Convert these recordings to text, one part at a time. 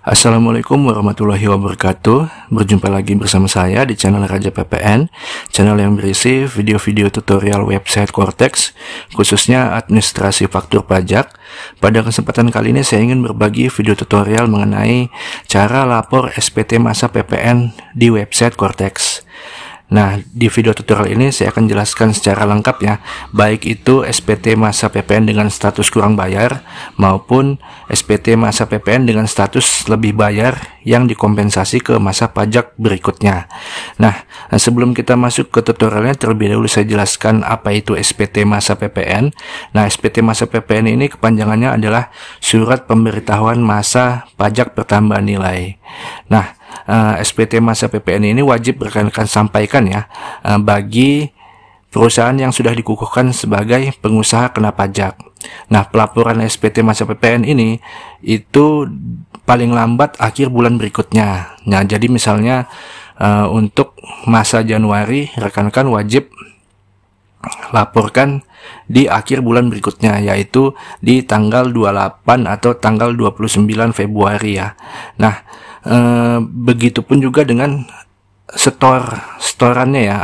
Assalamualaikum warahmatullahi wabarakatuh. Berjumpa lagi bersama saya di channel Raja PPN, channel yang berisi video-video tutorial website Cortex, khususnya administrasi faktur pajak. Pada kesempatan kali ini saya ingin berbagi video tutorial mengenai cara lapor SPT masa PPN di website Cortex. Nah, di video tutorial ini saya akan jelaskan secara lengkap ya, baik itu SPT masa PPN dengan status kurang bayar maupun SPT masa PPN dengan status lebih bayar yang dikompensasi ke masa pajak berikutnya. Nah, sebelum kita masuk ke tutorialnya, terlebih dahulu saya jelaskan apa itu SPT masa PPN. Nah, SPT masa PPN ini kepanjangannya adalah Surat Pemberitahuan Masa Pajak Pertambahan Nilai. Nah, SPT masa PPN ini wajib rekan-rekan sampaikan ya bagi perusahaan yang sudah dikukuhkan sebagai pengusaha kena pajak. Nah, pelaporan SPT masa PPN ini itu paling lambat akhir bulan berikutnya. Nah, jadi misalnya untuk masa Januari, rekan-rekan wajib laporkan di akhir bulan berikutnya, yaitu di tanggal 28 atau tanggal 29 Februari ya. Nah, begitupun juga dengan setorannya ya.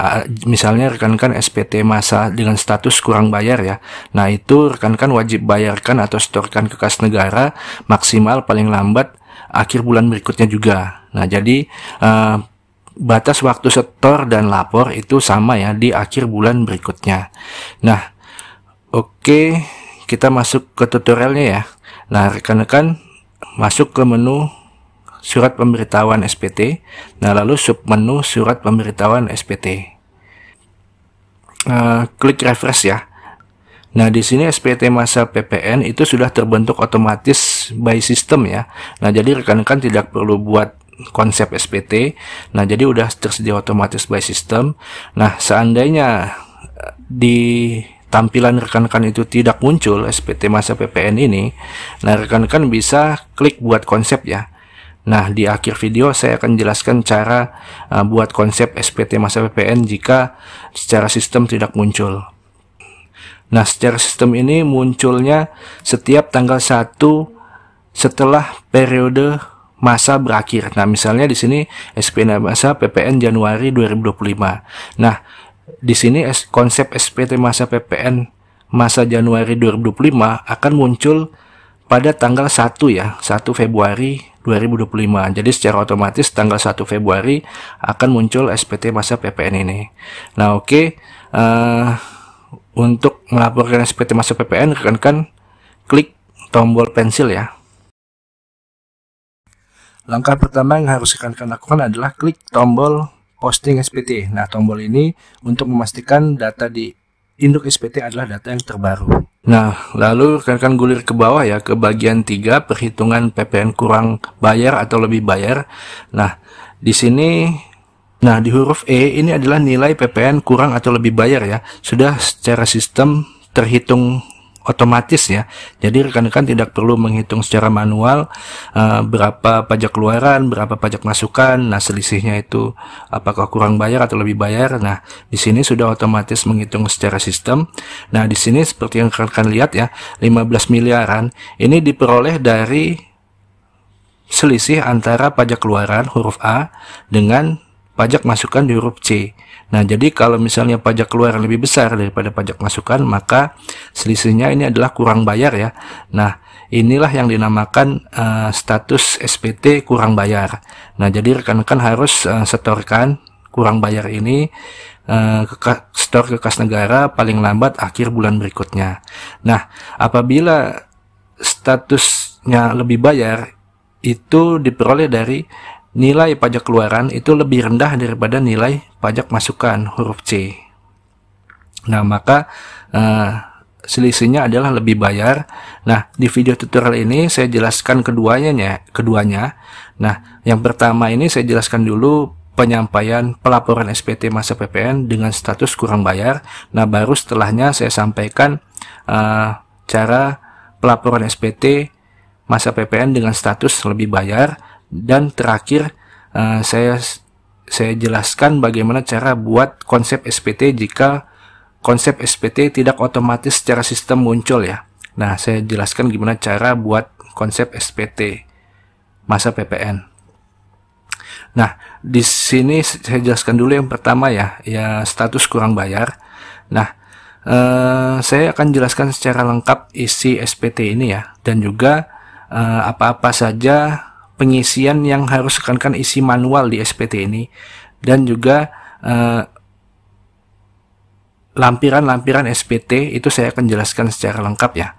Misalnya rekan-rekan SPT masa dengan status kurang bayar ya. Nah, itu rekan-rekan wajib bayarkan atau setorkan ke kas negara maksimal paling lambat akhir bulan berikutnya juga. Nah, jadi batas waktu setor dan lapor itu sama ya, di akhir bulan berikutnya. Nah, oke, kita masuk ke tutorialnya ya. Nah, rekan-rekan masuk ke menu Surat Pemberitahuan SPT. Nah, lalu submenu Surat Pemberitahuan SPT. Klik refresh ya. Nah, di sini SPT masa PPN itu sudah terbentuk otomatis by system ya. Nah, jadi rekan-rekan tidak perlu buat konsep SPT. Nah, jadi udah tersedia otomatis by system. Nah, seandainya di tampilan rekan-rekan itu tidak muncul SPT masa PPN ini, nah rekan-rekan bisa klik buat konsep ya. Nah, di akhir video saya akan jelaskan cara buat konsep SPT masa PPN jika secara sistem tidak muncul. Nah, secara sistem ini munculnya setiap tanggal 1 setelah periode masa berakhir. Nah, misalnya di sini SPT masa PPN Januari 2025. Nah, di sini konsep SPT masa PPN masa Januari 2025 akan muncul pada tanggal 1 ya, 1 Februari 2025. Jadi secara otomatis tanggal 1 Februari akan muncul SPT masa PPN ini. Nah, oke, untuk melaporkan SPT masa PPN, rekan-rekan klik tombol pensil ya. Langkah pertama yang harus rekan-rekan lakukan adalah klik tombol posting SPT. Nah, tombol ini untuk memastikan data di induk SPT adalah data yang terbaru. Nah, lalu rekan-rekan gulir ke bawah ya, ke bagian 3, perhitungan PPN kurang bayar atau lebih bayar. Nah, di sini, nah di huruf E ini adalah nilai PPN kurang atau lebih bayar ya. Sudah secara sistem terhitung otomatis ya. Jadi rekan-rekan tidak perlu menghitung secara manual berapa pajak keluaran, berapa pajak masukan. Nah, selisihnya itu apakah kurang bayar atau lebih bayar. Nah, di sini sudah otomatis menghitung secara sistem. Nah, di sini seperti yang rekan-rekan lihat ya, 15 miliaran ini diperoleh dari selisih antara pajak keluaran huruf A dengan pajak masukan di huruf C. Nah, jadi kalau misalnya pajak keluaran lebih besar daripada pajak masukan, maka selisihnya ini adalah kurang bayar ya. Nah, inilah yang dinamakan status SPT kurang bayar. Nah, jadi rekan-rekan harus setorkan kurang bayar ini setor ke kas negara paling lambat akhir bulan berikutnya. Nah, apabila statusnya lebih bayar, itu diperoleh dari nilai pajak keluaran itu lebih rendah daripada nilai pajak masukan huruf C. Nah, maka selisihnya adalah lebih bayar. Nah, di video tutorial ini saya jelaskan keduanya. Nah, yang pertama ini saya jelaskan dulu penyampaian pelaporan SPT masa PPN dengan status kurang bayar. Nah, baru setelahnya saya sampaikan cara pelaporan SPT masa PPN dengan status lebih bayar. Dan terakhir saya jelaskan bagaimana cara buat konsep SPT jika konsep SPT tidak otomatis secara sistem muncul ya. Nah, saya jelaskan gimana cara buat konsep SPT. masa PPN. Nah, di sini saya jelaskan dulu yang pertama ya status kurang bayar. Nah, saya akan jelaskan secara lengkap isi SPT ini ya, dan juga apa-apa saja pengisian yang harus rekan-rekan isi manual di SPT ini, dan juga lampiran-lampiran SPT itu saya akan jelaskan secara lengkap ya.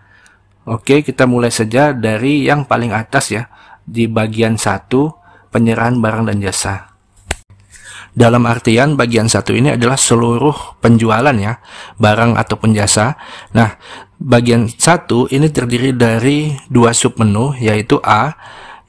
Oke, kita mulai saja dari yang paling atas ya, di bagian 1, penyerahan barang dan jasa. Dalam artian bagian 1 ini adalah seluruh penjualan ya, barang ataupun jasa. Nah, bagian 1 ini terdiri dari 2 submenu, yaitu A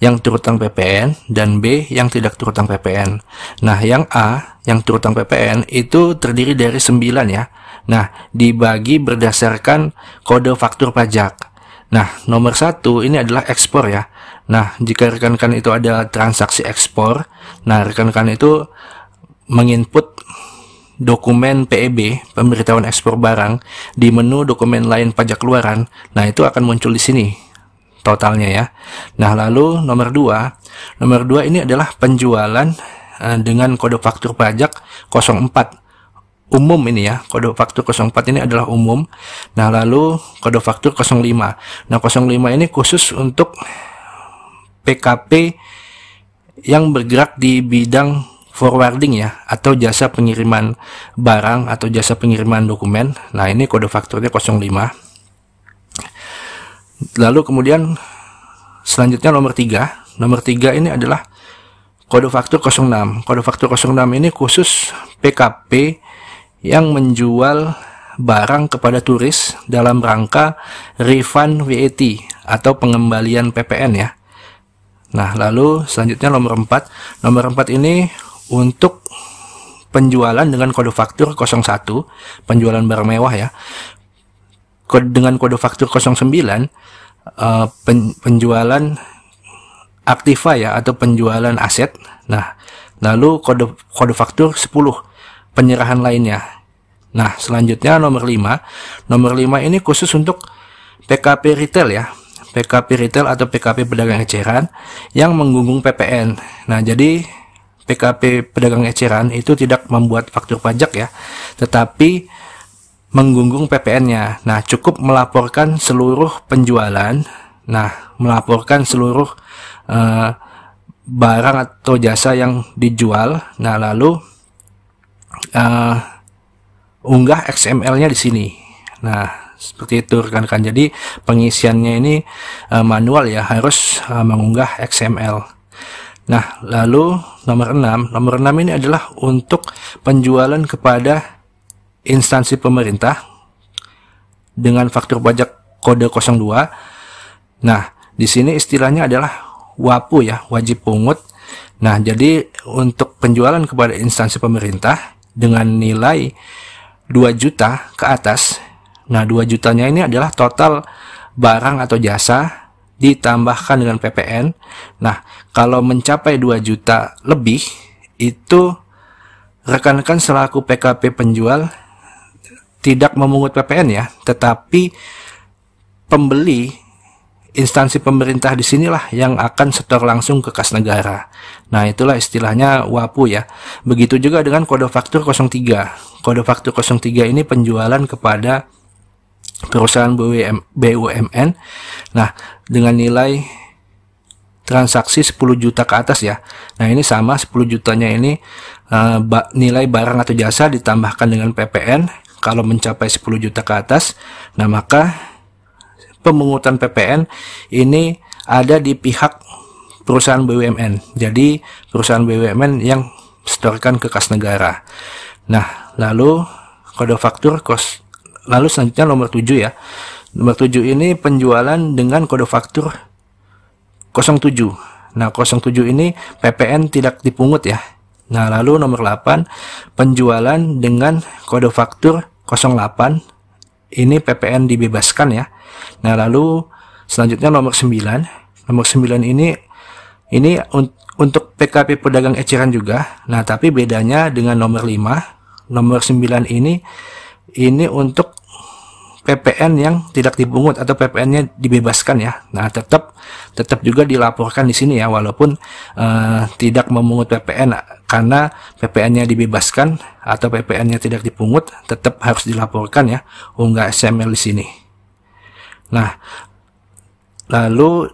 yang turut tanggung PPN dan B yang tidak turut tanggung PPN. Nah, yang A yang turut tanggung PPN itu terdiri dari 9 ya. Nah, dibagi berdasarkan kode faktur pajak. Nah, nomor 1 ini adalah ekspor ya. Nah, jika rekan-rekan itu ada transaksi ekspor, nah rekan-rekan itu menginput dokumen PEB, pemberitahuan ekspor barang, di menu dokumen lain pajak keluaran. Nah, itu akan muncul di sini totalnya ya. Nah, lalu nomor 2 ini adalah penjualan dengan kode faktur pajak 04. Umum ini ya, kode faktur 04 ini adalah umum. Nah, lalu kode faktur 05. Nah, 05 ini khusus untuk PKP yang bergerak di bidang forwarding ya, atau jasa pengiriman barang atau jasa pengiriman dokumen. Nah, ini kode fakturnya 05. Lalu kemudian selanjutnya nomor 3. Nomor 3 ini adalah kode faktur 06. Kode faktur 06 ini khusus PKP yang menjual barang kepada turis dalam rangka refund VAT atau pengembalian PPN ya. Nah, lalu selanjutnya nomor 4. Nomor 4 ini untuk penjualan dengan kode faktur 01, penjualan barang mewah ya. Dengan kode faktur 09, penjualan aktiva ya, atau penjualan aset. Nah, lalu kode faktur 10, penyerahan lainnya. Nah, selanjutnya nomor 5. Nomor 5 ini khusus untuk PKP retail ya. PKP retail atau PKP pedagang eceran yang menggunggung PPN. Nah, jadi PKP pedagang eceran itu tidak membuat faktur pajak ya, tetapi menggunggung PPN-nya. Nah, cukup melaporkan seluruh penjualan. Nah, melaporkan seluruh barang atau jasa yang dijual. Nah, lalu unggah XML-nya di sini. Nah, seperti itu rekan-rekan. Jadi pengisiannya ini manual ya, harus mengunggah XML. Nah, lalu nomor 6. Nomor 6 ini adalah untuk penjualan kepada instansi pemerintah dengan faktur pajak kode 02. Nah, di sini istilahnya adalah WAPU ya, wajib pungut. Nah, jadi untuk penjualan kepada instansi pemerintah dengan nilai 2 juta ke atas. Nah, 2 jutanya ini adalah total barang atau jasa ditambahkan dengan PPN. Nah, kalau mencapai 2 juta lebih, itu rekan-rekan selaku PKP penjual tidak memungut PPN ya, tetapi pembeli instansi pemerintah di sinilah yang akan setor langsung ke kas negara. Nah, itulah istilahnya WAPU ya. Begitu juga dengan kode faktur 03. Kode faktur 03 ini penjualan kepada perusahaan BUMN. Nah, dengan nilai transaksi 10 juta ke atas ya. Nah, ini sama, 10 jutanya ini nilai barang atau jasa ditambahkan dengan PPN. Kalau mencapai 10 juta ke atas, nah maka pemungutan PPN ini ada di pihak perusahaan BUMN. Jadi perusahaan BUMN yang setorkan ke kas negara. Nah, lalu kode faktur lalu selanjutnya nomor 7 ya. Nomor 7 ini penjualan dengan kode faktur 07. Nah, 07 ini PPN tidak dipungut ya. Nah, lalu nomor 8 penjualan dengan kode faktur 08. Ini PPN dibebaskan ya. Nah, lalu selanjutnya nomor 9. Nomor 9 ini untuk PKP pedagang eceran juga. Nah, tapi bedanya dengan nomor 5. Nomor 9 ini untuk PPN yang tidak dipungut atau PPN-nya dibebaskan ya. Nah, tetap juga dilaporkan di sini ya, walaupun tidak memungut PPN, karena PPN-nya dibebaskan atau PPN-nya tidak dipungut, tetap harus dilaporkan ya, unggah XML di sini. Nah, lalu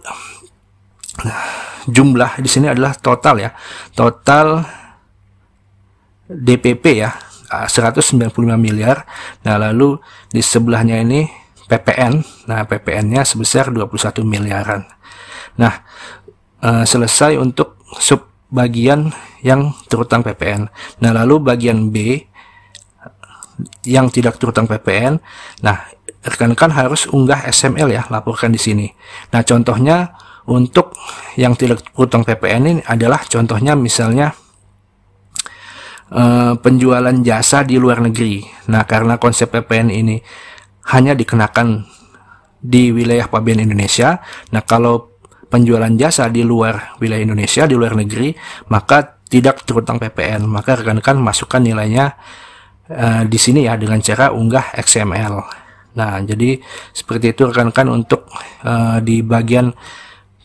jumlah di sini adalah total ya, total DPP ya, 195 miliar. Nah, lalu di sebelahnya ini PPN. Nah, PPN-nya sebesar 21 miliaran. Nah, selesai untuk sub bagian yang terutang PPN. Nah, lalu bagian B yang tidak terutang PPN. Nah, rekan-rekan harus unggah XML ya, laporkan di sini. Nah, contohnya untuk yang tidak terutang PPN ini adalah contohnya misalnya penjualan jasa di luar negeri. Nah, karena konsep PPN ini hanya dikenakan di wilayah pabean Indonesia, nah kalau penjualan jasa di luar wilayah Indonesia, di luar negeri, maka tidak terutang PPN. Maka rekan-rekan masukkan nilainya di sini ya, dengan cara unggah XML. Nah, jadi seperti itu rekan-rekan untuk di bagian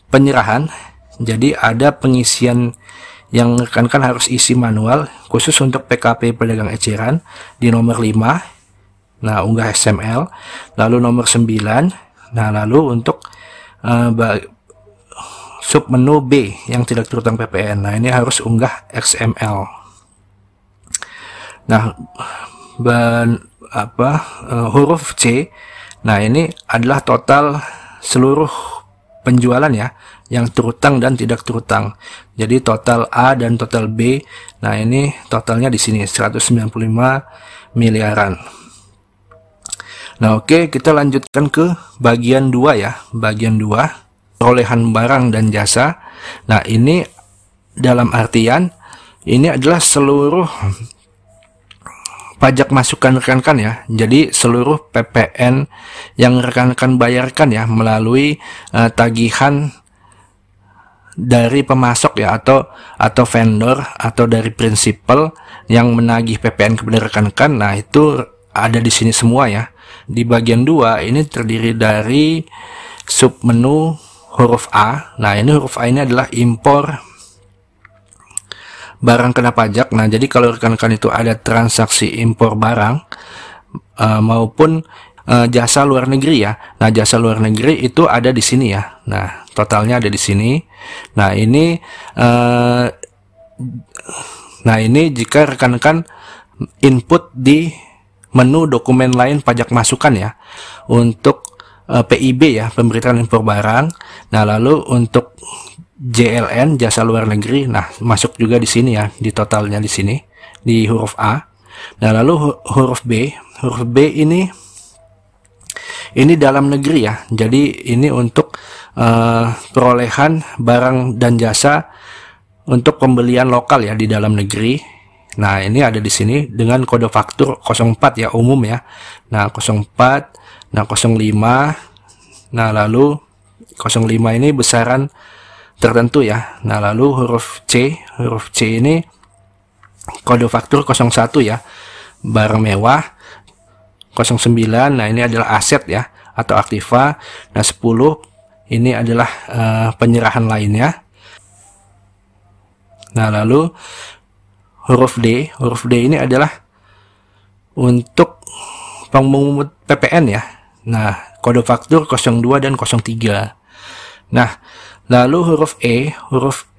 penyerahan. Jadi ada pengisian yang rekan-rekan harus isi manual khusus untuk PKP pedagang eceran di nomor 5. Nah, unggah XML. Lalu nomor 9. Nah, lalu untuk sub menu B yang tidak terutang PPN. Nah, ini harus unggah XML. Nah, huruf C. Nah, ini adalah total seluruh penjualan ya, yang terutang dan tidak terutang. Jadi total A dan total B. Nah, ini totalnya di sini 195 miliaran. Nah, oke, kita lanjutkan ke bagian 2 ya. Bagian 2, perolehan barang dan jasa. Nah, ini dalam artian ini adalah seluruh pajak masukan rekan-rekan ya. Jadi seluruh PPN yang rekan-rekan bayarkan ya melalui tagihan dari pemasok ya, atau vendor, atau dari prinsipal yang menagih PPN kepada rekan-rekan. Nah, itu ada di sini semua ya. Di bagian 2 ini terdiri dari sub menu huruf A. Nah, ini huruf A ini adalah impor barang kena pajak. Nah, jadi kalau rekan-rekan itu ada transaksi impor barang maupun jasa luar negeri ya. Nah, jasa luar negeri itu ada di sini ya. Nah, totalnya ada di sini. Nah, ini jika rekan-rekan input di menu dokumen lain pajak masukan ya, untuk PIB ya, pemberitaan impor barang. Nah, lalu untuk JLN, jasa luar negeri, nah masuk juga di sini ya, di totalnya di sini di huruf A. Nah, lalu huruf B ini dalam negeri ya. Jadi ini untuk perolehan barang dan jasa untuk pembelian lokal ya di dalam negeri. Nah, ini ada di sini dengan kode faktur 04 ya, umum ya. Nah, 04, nah 05. Nah, lalu 05 ini besaran tertentu ya. Nah, lalu huruf C ini kode faktur 01 ya, barang mewah. 09, nah ini adalah aset ya, atau aktiva. Nah, 10 ini adalah penyerahan lainnya. Nah, lalu huruf D ini adalah untuk pemungut PPN ya. Nah, kode faktur 02 dan 03. Nah, lalu huruf E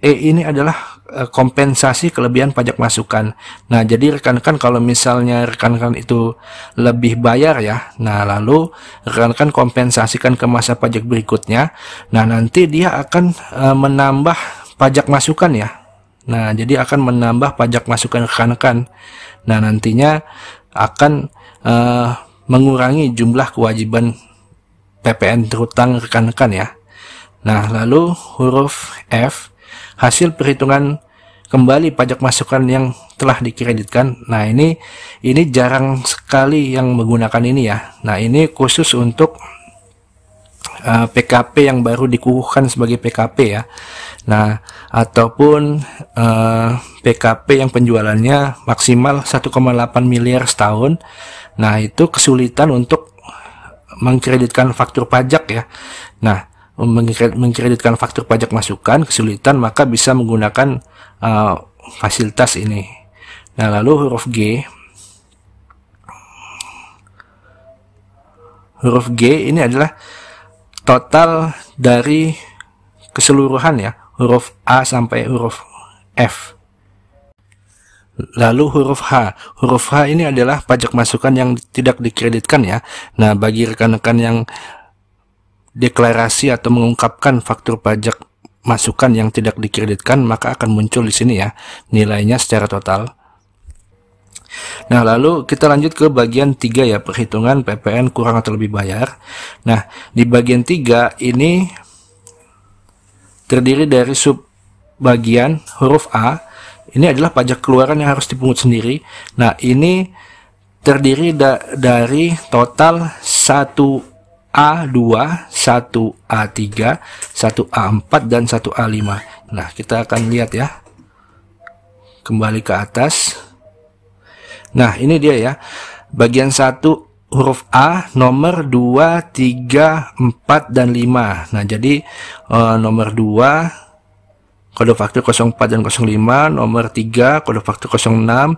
ini adalah kompensasi kelebihan pajak masukan. Nah, jadi rekan-rekan kalau misalnya rekan-rekan itu lebih bayar ya, nah lalu rekan-rekan kompensasikan ke masa pajak berikutnya. Nah, nanti dia akan menambah pajak masukan ya. Nah, jadi akan menambah pajak masukan rekan-rekan. Nah, nantinya akan mengurangi jumlah kewajiban PPN terutang rekan-rekan ya. Nah, lalu huruf F, hasil perhitungan kembali pajak masukan yang telah dikreditkan. Nah, ini jarang sekali yang menggunakan ini ya. Nah, ini khusus untuk PKP yang baru dikukuhkan sebagai PKP ya. Nah, ataupun PKP yang penjualannya maksimal 1,8 miliar setahun. Nah, itu kesulitan untuk mengkreditkan faktur pajak ya. Nah, mengkreditkan faktur pajak masukan kesulitan, maka bisa menggunakan fasilitas ini. Nah, lalu huruf G ini adalah total dari keseluruhan ya, huruf A sampai huruf F. Lalu huruf H ini adalah pajak masukan yang tidak dikreditkan ya. Nah, bagi rekan-rekan yang deklarasi atau mengungkapkan faktur pajak masukan yang tidak dikreditkan, maka akan muncul di sini ya nilainya secara total. Nah, lalu kita lanjut ke bagian 3 ya, perhitungan PPN kurang atau lebih bayar. Nah, di bagian 3 ini terdiri dari subbagian huruf A. Ini adalah pajak keluaran yang harus dipungut sendiri. Nah, ini terdiri dari total 1A2, 1A3, 1A4, dan 1A5. Nah, kita akan lihat ya. Kembali ke atas. Nah, ini dia ya. Bagian 1 huruf A, nomor 2, 3, 4, dan 5. Nah, jadi nomor 2 kode faktur 04 dan 05, nomor 3 kode faktur 06,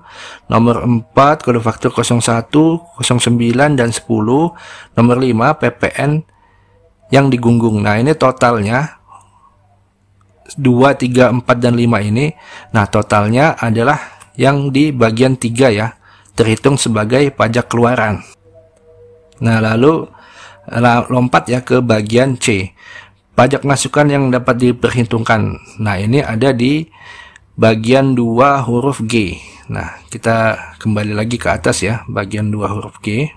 nomor 4 kode faktur 01, 09, dan 10, nomor 5 PPN yang digunggung. Nah, ini totalnya 2, 3, 4, dan 5 ini. Nah, totalnya adalah yang di bagian 3 ya, terhitung sebagai pajak keluaran. Nah, lalu lompat ya ke bagian C, pajak masukan yang dapat diperhitungkan. Nah, ini ada di bagian 2 huruf G. Nah, kita kembali lagi ke atas ya, bagian 2 huruf G.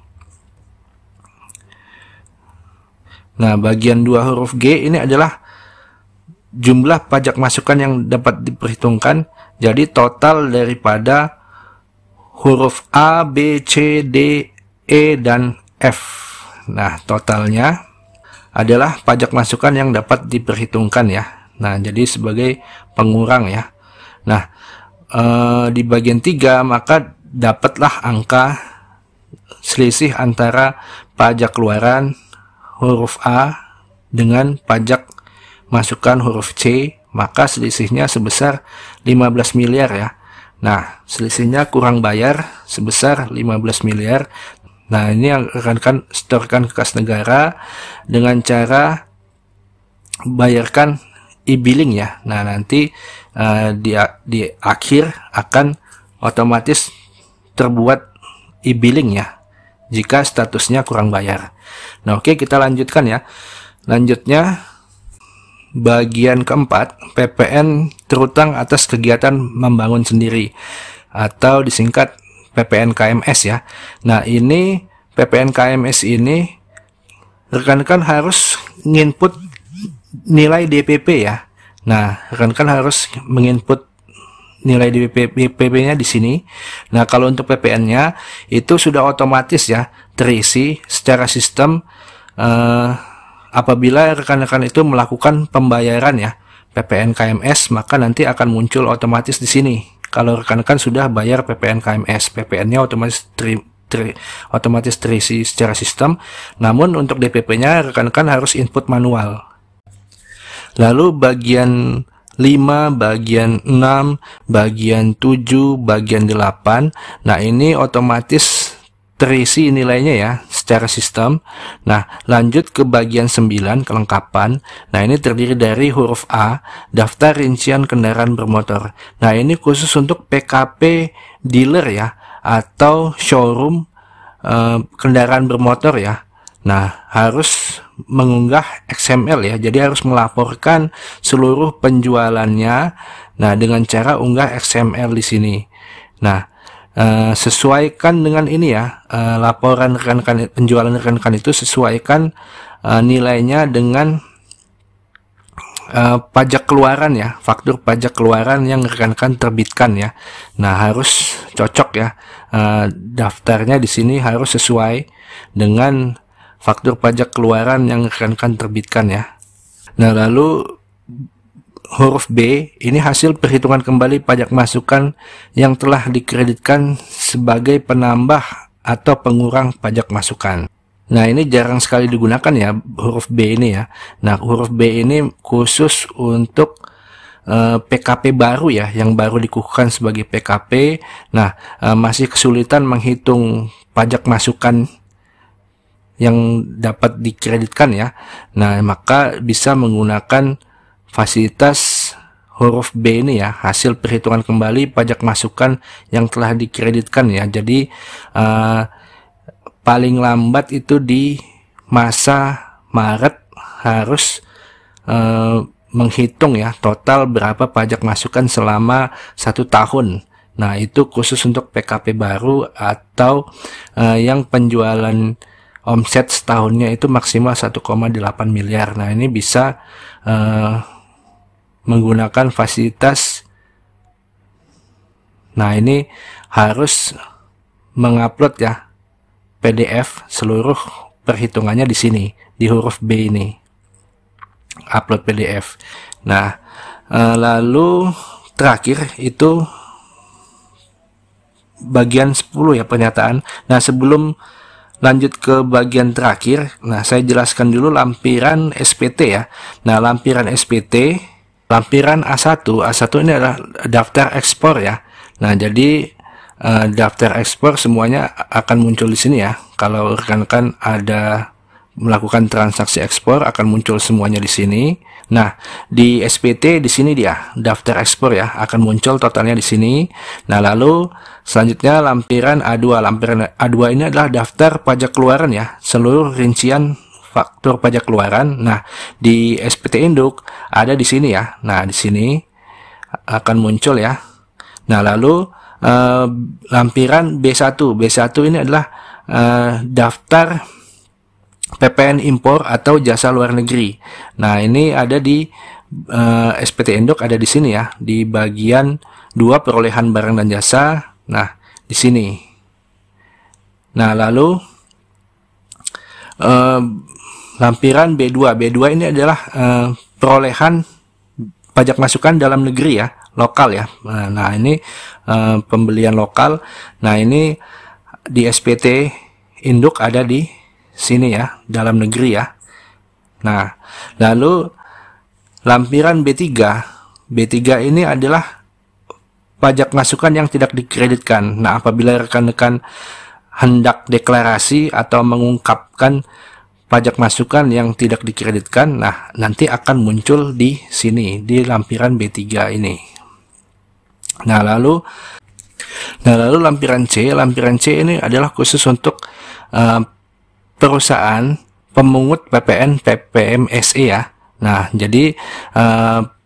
Nah, bagian 2 huruf G ini adalah jumlah pajak masukan yang dapat diperhitungkan. Jadi total daripada huruf A, B, C, D, E, dan F. Nah, totalnya adalah pajak masukan yang dapat diperhitungkan ya. Nah, jadi sebagai pengurang ya. Nah, di bagian 3 maka dapatlah angka selisih antara pajak keluaran huruf A dengan pajak masukan huruf C, maka selisihnya sebesar 15 miliar ya. Nah, selisihnya kurang bayar sebesar 15 miliar. Nah, ini yang akan setorkan ke kas negara dengan cara bayarkan e-billing ya. Nah, nanti di akhir akan otomatis terbuat e-billing ya jika statusnya kurang bayar. Nah, oke, kita lanjutkan ya. Lanjutnya bagian keempat, PPN terutang atas kegiatan membangun sendiri atau disingkat PPN KMS ya. Nah, ini PPN KMS ini rekan-rekan harus nginput nilai DPP ya. Nah, rekan-rekan harus menginput nilai DPP-nya di sini. Nah, kalau untuk PPN-nya itu sudah otomatis ya terisi secara sistem apabila rekan-rekan itu melakukan pembayaran ya PPN KMS, maka nanti akan muncul otomatis di sini. Kalau rekan-rekan sudah bayar PPN KMS, PPN-nya otomatis terisi secara sistem. Namun untuk DPP-nya rekan-rekan harus input manual. Lalu bagian 5, bagian 6, bagian 7, bagian 8. Nah, ini otomatis terisi nilainya ya secara sistem. Nah, lanjut ke bagian 9, kelengkapan. Nah, ini terdiri dari huruf A, daftar rincian kendaraan bermotor. Nah, ini khusus untuk PKP dealer ya, atau showroom kendaraan bermotor ya. Nah, harus mengunggah XML ya, jadi harus melaporkan seluruh penjualannya. Nah, dengan cara unggah XML di sini. Nah, sesuaikan dengan ini ya, laporan rekan-rekan penjualan rekan-rekan itu sesuaikan nilainya dengan pajak keluaran ya, faktur pajak keluaran yang rekan-rekan terbitkan ya. Nah, harus cocok ya, daftarnya di sini harus sesuai dengan faktur pajak keluaran yang rekan-rekan terbitkan ya. Nah, lalu huruf B ini hasil perhitungan kembali pajak masukan yang telah dikreditkan sebagai penambah atau pengurang pajak masukan. Nah, ini jarang sekali digunakan ya, huruf B ini ya. Nah, huruf B ini khusus untuk PKP baru ya, yang baru dikukuhkan sebagai PKP. Nah, masih kesulitan menghitung pajak masukan yang dapat dikreditkan ya. Nah, maka bisa menggunakan fasilitas huruf B ini ya, hasil perhitungan kembali pajak masukan yang telah dikreditkan ya. Jadi paling lambat itu di masa Maret harus menghitung ya total berapa pajak masukan selama 1 tahun. Nah, itu khusus untuk PKP baru atau yang penjualan omset setahunnya itu maksimal 1,8 miliar. Nah, ini bisa menggunakan fasilitas. Nah, ini harus mengupload ya PDF seluruh perhitungannya di sini, di huruf B ini. Upload PDF. Nah, lalu terakhir itu bagian 10 ya, pernyataan. Nah, sebelum lanjut ke bagian terakhir, nah saya jelaskan dulu lampiran SPT ya. Nah, lampiran SPT, lampiran A1 ini adalah daftar ekspor ya. Nah, jadi daftar ekspor semuanya akan muncul di sini ya. Kalau rekan-rekan ada melakukan transaksi ekspor akan muncul semuanya di sini. Nah, di SPT di sini dia daftar ekspor ya, akan muncul totalnya di sini. Nah, lalu selanjutnya lampiran A2. Lampiran A2 ini adalah daftar pajak keluaran ya, seluruh rincian faktur pajak keluaran. Nah, di SPT Induk ada di sini ya. Nah, di sini akan muncul ya. Nah, lalu lampiran B1. B1 ini adalah daftar PPN impor atau jasa luar negeri. Nah, ini ada di SPT Induk, ada di sini ya, di bagian 2 perolehan barang dan jasa. Nah, di sini. Nah, lalu lampiran B2. B2 ini adalah perolehan pajak masukan dalam negeri ya, lokal ya. Nah, ini pembelian lokal. Nah, ini di SPT Induk ada di sini ya, dalam negeri ya. Nah, lalu lampiran B3. B3 ini adalah pajak masukan yang tidak dikreditkan. Nah, apabila rekan-rekan hendak deklarasi atau mengungkapkan pajak masukan yang tidak dikreditkan, nah nanti akan muncul di sini, di lampiran B3 ini. Nah, lalu lampiran C. Lampiran C ini adalah khusus untuk perusahaan pemungut PPN PPMSE ya. Nah, jadi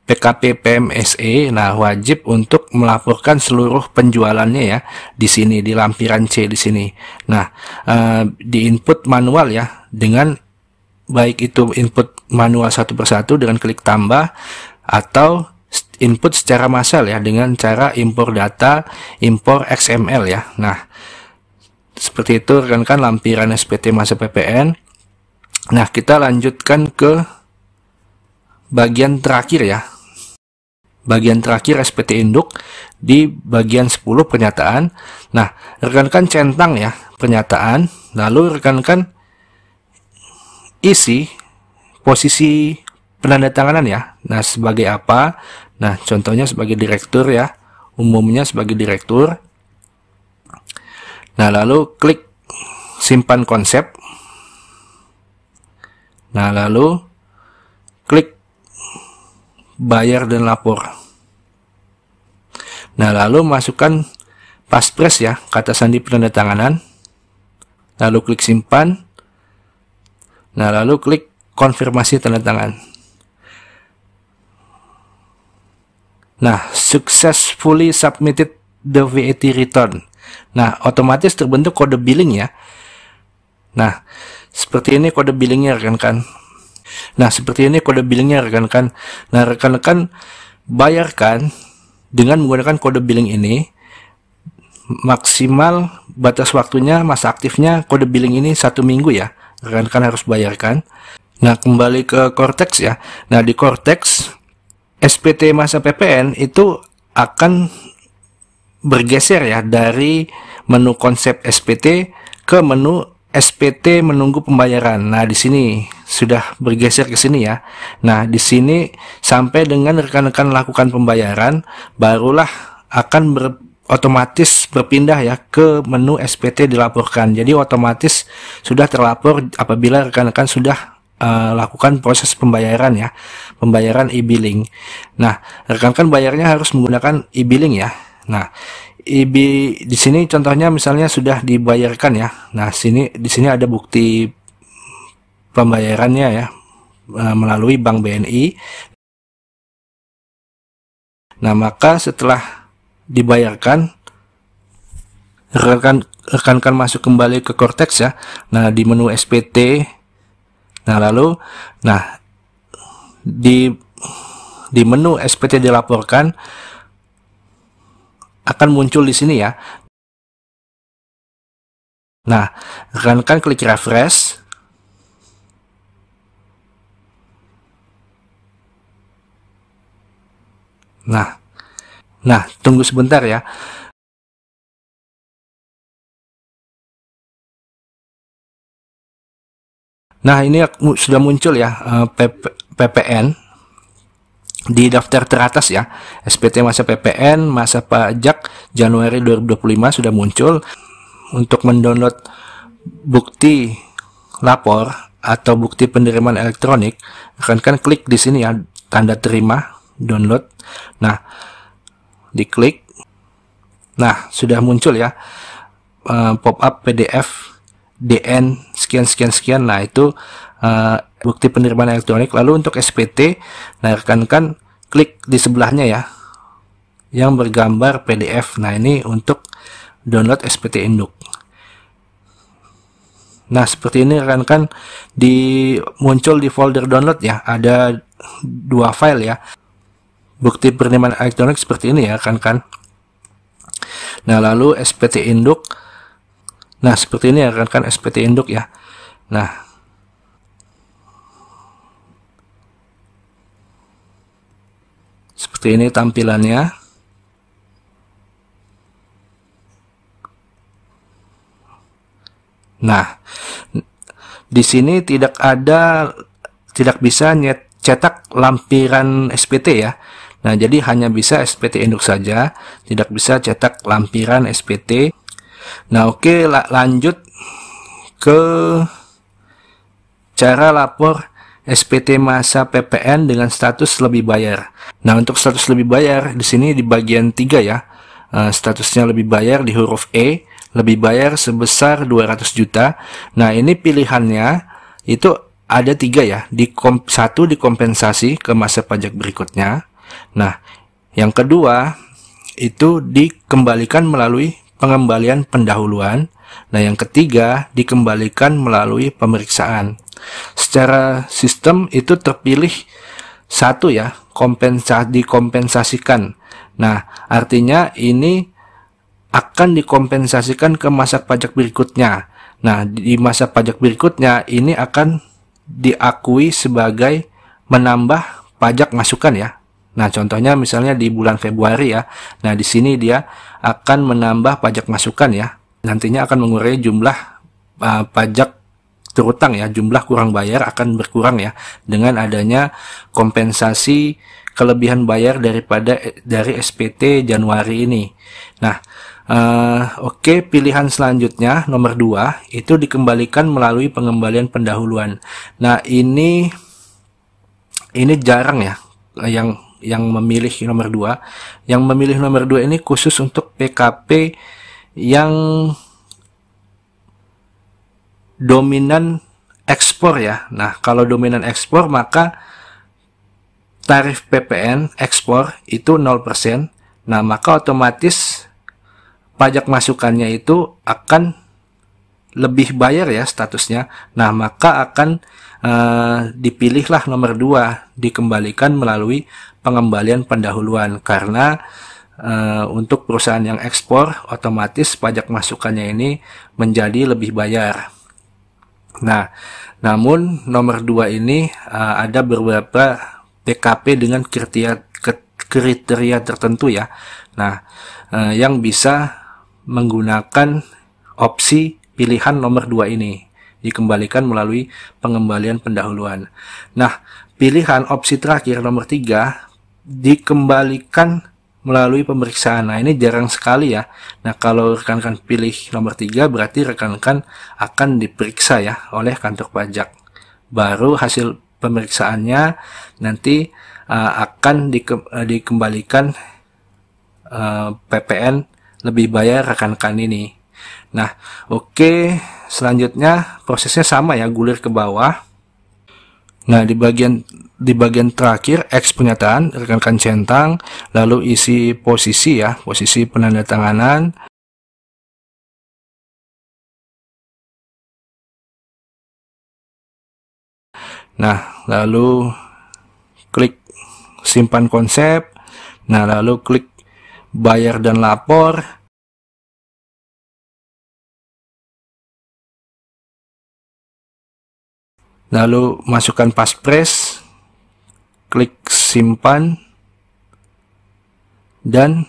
PKP PMSE nah wajib untuk melaporkan seluruh penjualannya ya di sini, di lampiran C di sini. Nah, di input manual ya, dengan baik itu input manual satu persatu dengan klik tambah atau input secara massal ya dengan cara impor data, impor XML ya. Nah, seperti itu rekan-rekan lampiran SPT masa PPN. Nah, kita lanjutkan ke bagian terakhir ya. Bagian terakhir SPT Induk di bagian 10 pernyataan. Nah, rekan-rekan centang ya pernyataan, lalu rekan-rekan isi posisi penandatanganan ya. Nah, sebagai apa? Nah, contohnya sebagai direktur ya. Umumnya sebagai direktur. Nah, lalu klik simpan konsep. Nah, lalu klik bayar dan lapor. Nah, lalu masukkan paspres ya, kata sandi penandatanganan. Lalu klik simpan. Nah, lalu klik konfirmasi tanda tangan. Nah, successfully submitted the VAT return. Nah, otomatis terbentuk kode billing ya. Nah, seperti ini kode billingnya rekan-rekan. Nah, seperti ini kode billingnya rekan-rekan. Nah, rekan-rekan bayarkan dengan menggunakan kode billing ini. Maksimal batas waktunya, masa aktifnya kode billing ini 1 minggu ya. Rekan-rekan harus bayarkan. Nah, kembali ke Cortex ya. Nah, di Cortex SPT masa PPN itu akan bergeser ya dari menu konsep SPT ke menu SPT menunggu pembayaran. Nah, di sini sudah bergeser ke sini ya. Nah, di sini sampai dengan rekan-rekan lakukan pembayaran, barulah akan otomatis berpindah ya ke menu SPT dilaporkan. Jadi otomatis sudah terlapor apabila rekan-rekan sudah lakukan proses pembayaran ya, pembayaran e-billing. Nah, rekan-rekan bayarnya harus menggunakan e-billing ya. Nah, di sini contohnya misalnya sudah dibayarkan ya. Nah, di sini ada bukti pembayarannya ya, melalui Bank BNI. Nah, maka setelah dibayarkan, rekan-rekan masuk kembali ke Cortex ya. Nah, di menu SPT. Nah, lalu di menu SPT dilaporkan akan muncul di sini ya. Nah, rekan-rekan klik refresh. Nah, tunggu sebentar ya. Nah, ini sudah muncul ya PPN di daftar teratas ya. SPT masa PPN, masa pajak Januari 2025 sudah muncul. Untuk mendownload bukti lapor atau bukti penerimaan elektronik, rekan-rekan klik di sini ya, tanda terima, download. Nah, diklik. Nah, sudah muncul ya pop-up PDF DN sekian. Nah, itu bukti penerimaan elektronik. Lalu untuk SPT, nah rekan-rekan klik di sebelahnya ya, yang bergambar PDF. Nah, ini untuk download SPT induk. Nah, seperti ini rekan-rekan muncul di folder download ya, ada 2 file ya, bukti penerimaan elektronik seperti ini ya rekan-rekan. Nah, lalu SPT induk. Nah, seperti ini ya rekan-rekan, SPT induk ya. Nah, seperti ini tampilannya. Nah, di sini tidak bisa cetak lampiran SPT ya. Nah, jadi hanya bisa SPT induk saja, tidak bisa cetak lampiran SPT. Nah, oke, lanjut ke cara lapor SPT masa PPN dengan status lebih bayar. Nah, untuk status lebih bayar di sini di bagian 3 ya. Statusnya lebih bayar di huruf E, lebih bayar sebesar 200 juta. Nah, ini pilihannya itu ada 3 ya. Satu dikompensasi ke masa pajak berikutnya. Nah, yang kedua itu dikembalikan melalui pengembalian pendahuluan. Nah, yang ketiga dikembalikan melalui pemeriksaan. Secara sistem itu terpilih satu ya, dikompensasikan. Nah, artinya ini akan dikompensasikan ke masa pajak berikutnya. Nah, di masa pajak berikutnya ini akan diakui sebagai menambah pajak masukan ya. Nah, contohnya misalnya di bulan Februari ya. Nah, di sini dia akan menambah pajak masukan ya. Nantinya akan mengurangi jumlah pajak terutang ya, jumlah kurang bayar akan berkurang ya dengan adanya kompensasi kelebihan bayar dari SPT Januari ini. Nah, oke, pilihan selanjutnya nomor 2 itu dikembalikan melalui pengembalian pendahuluan. Nah, ini jarang ya yang memilih nomor 2. Yang memilih nomor 2 ini khusus untuk PKP yang dominan ekspor ya. Nah, kalau dominan ekspor maka tarif PPN ekspor itu 0%. Nah, maka otomatis pajak masukannya itu akan lebih bayar ya statusnya. Nah, maka akan dipilihlah nomor 2, dikembalikan melalui pengembalian pendahuluan, karena untuk perusahaan yang ekspor otomatis pajak masukannya ini menjadi lebih bayar. Nah, namun nomor 2 ini ada beberapa PKP dengan kriteria tertentu ya. Nah, yang bisa menggunakan opsi pilihan nomor 2 ini. dikembalikan melalui pengembalian pendahuluan. Nah, pilihan opsi terakhir nomor 3 dikembalikan melalui pemeriksaan. Nah, ini jarang sekali ya. Nah, kalau rekan-rekan pilih nomor 3 berarti rekan-rekan akan diperiksa ya oleh kantor pajak. Baru hasil pemeriksaannya nanti akan dikembalikan PPN lebih bayar rekan-rekan ini. Nah, oke, selanjutnya prosesnya sama ya, gulir ke bawah. Nah, di bagian terakhir X pernyataan rekan-rekan centang, lalu isi posisi ya, posisi penandatanganan. Nah, lalu klik simpan konsep. Nah, lalu klik bayar dan lapor. Lalu masukkan paspres, klik simpan, dan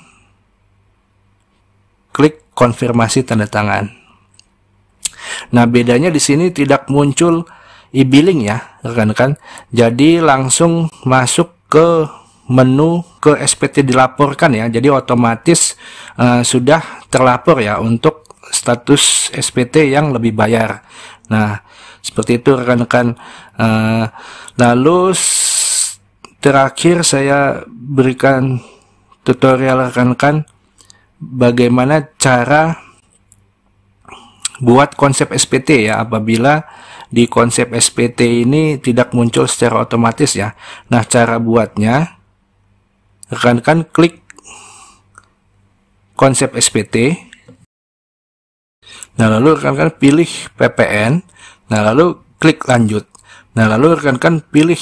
klik konfirmasi tanda tangan. Nah, bedanya di sini tidak muncul e-billing ya, rekan-rekan. Jadi langsung masuk ke menu ke SPT dilaporkan ya. Jadi otomatis sudah terlapor ya untuk status SPT yang lebih bayar. Nah, seperti itu rekan-rekan. Lalu terakhir saya berikan tutorial rekan-rekan bagaimana cara buat konsep SPT ya apabila di konsep SPT ini tidak muncul secara otomatis ya. Nah, cara buatnya rekan-rekan klik konsep SPT. Nah, lalu rekan-rekan pilih PPN. Nah, lalu klik lanjut. Nah, lalu rekan-rekan pilih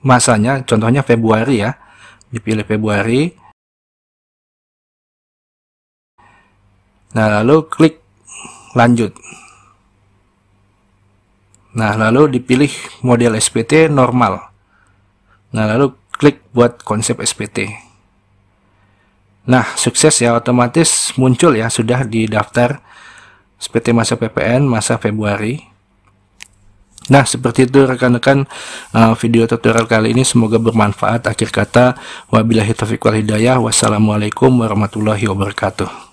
masanya, contohnya Februari ya. Dipilih Februari. Nah, lalu klik lanjut. Nah, lalu dipilih model SPT normal. Nah, lalu klik buat konsep SPT. Nah, sukses ya, otomatis muncul ya, sudah di daftar SPT masa PPN masa Februari. Nah, seperti itu rekan-rekan video tutorial kali ini, semoga bermanfaat. Akhir kata, wabillahi taufiq wal hidayah. Wassalamualaikum warahmatullahi wabarakatuh.